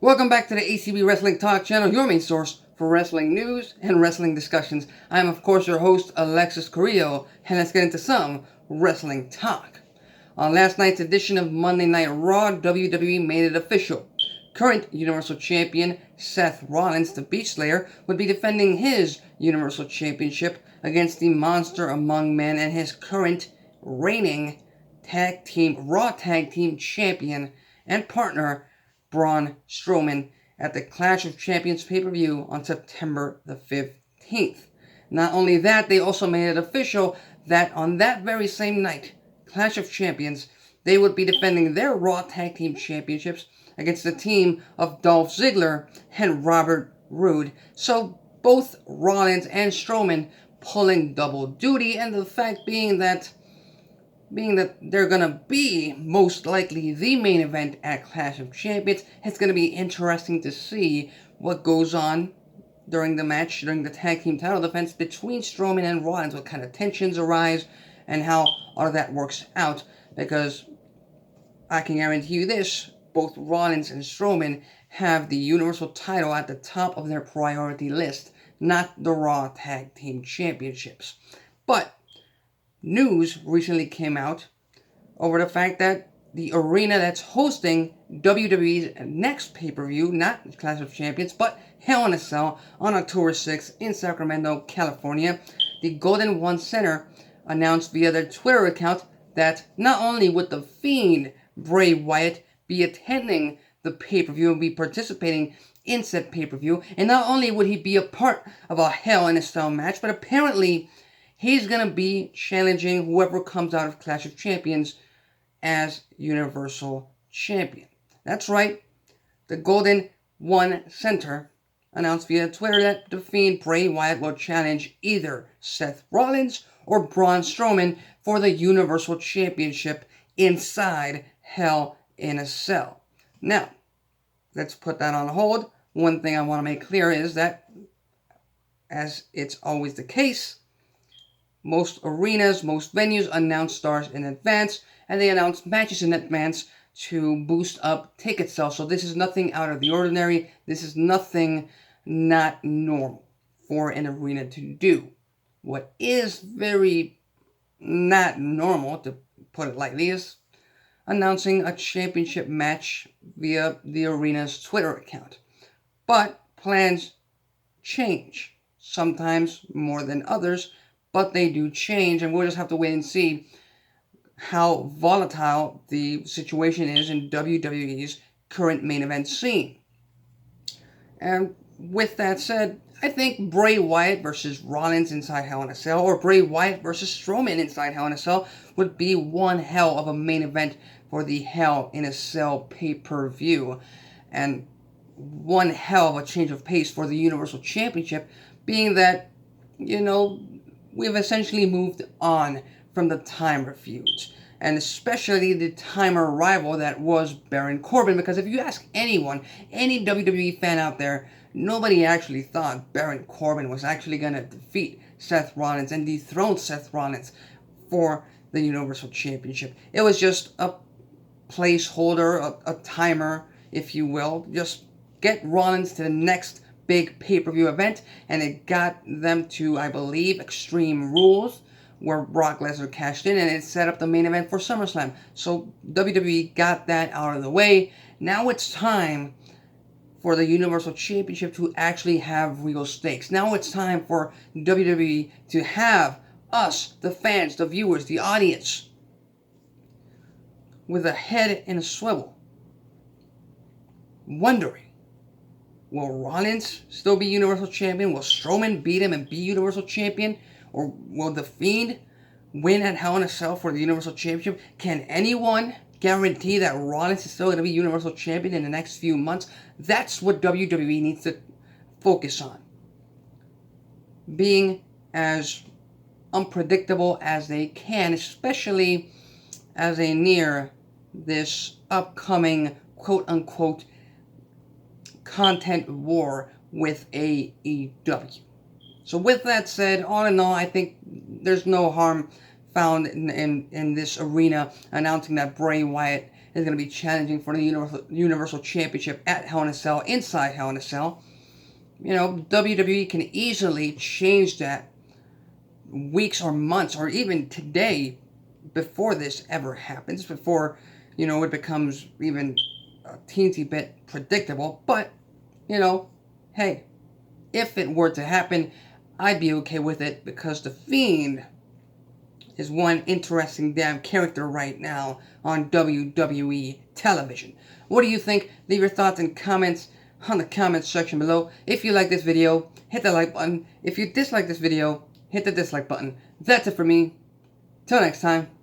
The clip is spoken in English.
Welcome back to the ACB Wrestling Talk channel, your main source for wrestling news and wrestling discussions. I am, of course, your host, Alexis Carrillo, and let's get into some wrestling talk. On last night's edition of Monday Night Raw, WWE made it official. Current Universal Champion Seth Rollins, the Beach Slayer, would be defending his Universal Championship against the Monster Among Men and his current reigning Raw Tag Team Champion and partner, Braun Strowman, at the Clash of Champions pay-per-view on September the 15th. Not only that, they also made it official that on that very same night, Clash of Champions, they would be defending their Raw Tag Team Championships against the team of Dolph Ziggler and Robert Roode. So both Rollins and Strowman pulling double duty, and the fact being that they're going to be most likely the main event at Clash of Champions, it's going to be interesting to see what goes on during the match, during the tag team title defense between Strowman and Rollins, what kind of tensions arise, and how all of that works out, because I can guarantee you this, both Rollins and Strowman have the Universal title at the top of their priority list, not the Raw Tag Team Championships. But news recently came out over the fact that the arena that's hosting WWE's next pay-per-view, not Clash of Champions, but Hell in a Cell on October 6th in Sacramento, California, the Golden One Center announced via their Twitter account that not only would the Fiend, Bray Wyatt, be attending the pay-per-view and be participating in said pay-per-view, and not only would he be a part of a Hell in a Cell match, but apparently he's going to be challenging whoever comes out of Clash of Champions as Universal Champion. That's right. The Golden One Center announced via Twitter that the Fiend Bray Wyatt will challenge either Seth Rollins or Braun Strowman for the Universal Championship inside Hell in a Cell. Now, let's put that on hold. One thing I want to make clear is that, as it's always the case, most arenas, most venues announce stars in advance, and they announce matches in advance to boost up ticket sales. So this is nothing out of the ordinary. This is nothing not normal for an arena to do. What is very not normal, to put it lightly, is announcing a championship match via the arena's Twitter account. But plans change, sometimes more than others, but they do change, and we'll just have to wait and see how volatile the situation is in WWE's current main event scene. And with that said, I think Bray Wyatt versus Rollins inside Hell in a Cell, or Bray Wyatt versus Strowman inside Hell in a Cell, would be one hell of a main event for the Hell in a Cell pay-per-view. And one hell of a change of pace for the Universal Championship, being that, we've essentially moved on from the timer feuds, and especially the timer rival that was Baron Corbin, because if you ask anyone, any WWE fan out there, nobody actually thought Baron Corbin was actually going to defeat Seth Rollins and dethrone Seth Rollins for the Universal Championship. It was just a placeholder, a timer, if you will, just get Rollins to the next big pay-per-view event, and it got them to, I believe, Extreme Rules, where Brock Lesnar cashed in, and it set up the main event for SummerSlam. So WWE got that out of the way. Now it's time for the Universal Championship to actually have real stakes. Now it's time for WWE to have us, the fans, the viewers, the audience, with a head in a swivel, wondering, will Rollins still be Universal Champion? Will Strowman beat him and be Universal Champion? Or will The Fiend win at Hell in a Cell for the Universal Championship? Can anyone guarantee that Rollins is still going to be Universal Champion in the next few months? That's what WWE needs to focus on. Being as unpredictable as they can, especially as they near this upcoming quote-unquote content war with AEW. So with that said, all in all, I think there's no harm found in this arena announcing that Bray Wyatt is going to be challenging for the Universal Championship at Hell in a Cell, inside Hell in a Cell. You know, WWE can easily change that weeks or months or even today before this ever happens, before, you know, it becomes even a teensy bit predictable. But, you know, hey, if it were to happen, I'd be okay with it because The Fiend is one interesting damn character right now on WWE television. What do you think? Leave your thoughts and comments on the comments section below. If you like this video, hit the like button. If you dislike this video, hit the dislike button. That's it for me. Till next time.